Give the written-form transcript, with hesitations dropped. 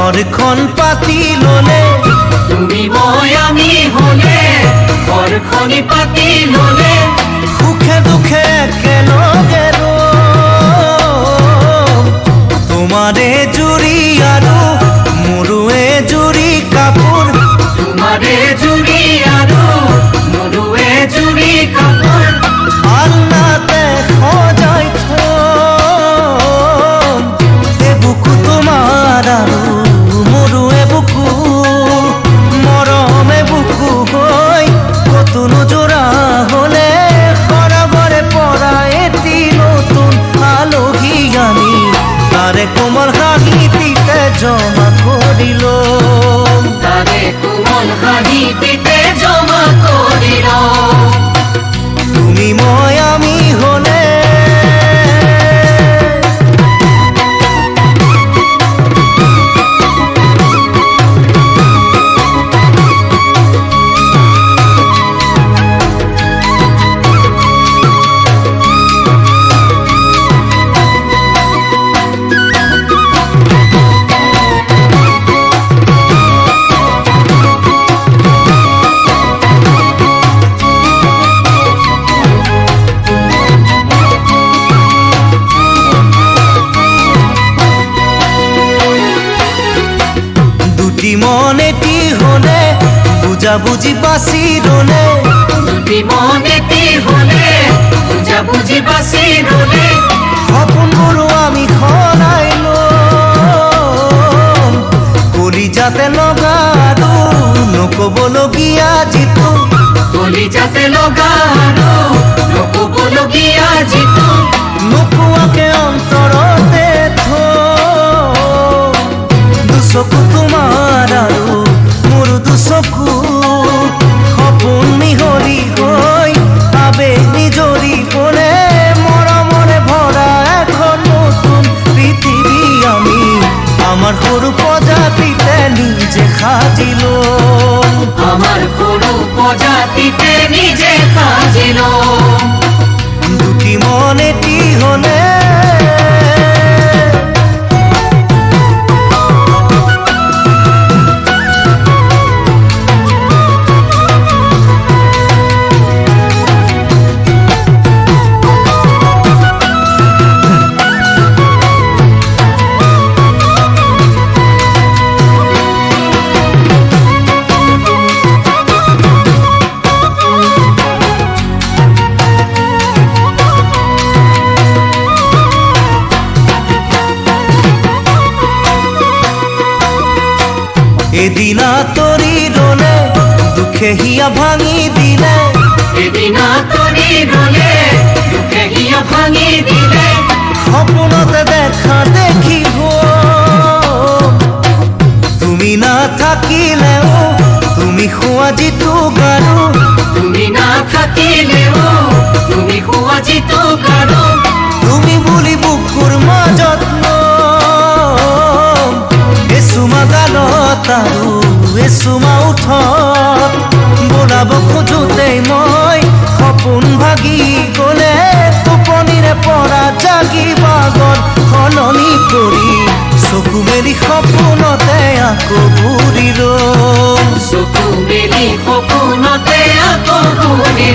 ঘৰখন পাতি ললে তুমি মই আমি হলে ঘৰখনি পাতি ললে সুখে দুখে একেলগে তোমাৰে জুৰি আৰু মোৰোৱে জুৰি কাপোৰ তোমাৰে জুৰি আৰু মোৰোৱে জুৰি কাপোৰ আলনাতে সজাই থম এ বুকু তোমাৰ আৰু মোৰোৱে বুকু মৰমে বুকু হৈ কতো নোজোৰা হলে সৰগৰে পৰা এটি নতুন আলহী আনি তাৰে কোমল হাঁহিটিতে জমা কৰিল তাৰে কোমল হাঁহিটিতে জমা কৰিল তুমি মই আমি হলে মন এটি হলে বুঝা বুঝি বাসি রলে দুটি মন এটি হলে বুঝা বুঝি বাসি রলে সপোনবোৰ আমি সৰাই লম কলিজাতে লগা আৰু নকবলগীয়া যিটো কলিজাতে লগা আৰু নকবলগীয়া যিটো নোকোৱাকে অন্তৰতে দুচকু তোমাৰ আৰু মোৰ দুচকু সপোন মিহলি হৈ আবেগ নিজৰি হলে মৰমৰে ভৰা এখন নতুন পৃথিৱী আমি আমাৰ সৰু প্ৰজাতিতে নিজে সাজিল আমার সৰু প্ৰজাতিতে নিজে সাজিল দুটি মন এটি হলে এদিনা তৰি ৰলে দুখে হিয়া ভাঙি দিলে এদিনা তৰি ৰলে দুখে হিয়া ভাঙি দিলে সপোনতে দেখা দেখিব তুমি নাথাকিলেও তুমি খোৱা যিটো গাৰু তুমি নাথাকিলেও তুমি খোৱা যিটো গাৰু তুমি বুলি বুকুৰ মাজত এচুমা গালত আৰু এচুমা উঠত বনাব খোজোতেই মই সপোন ভাগি গলে টোপনিৰে পৰা জাগি বাগত সলনি কৰি চকু মেলি সপোনতে আকৌ ঘূৰি চকু মেলি সপোনতে আকৌ ঘূৰি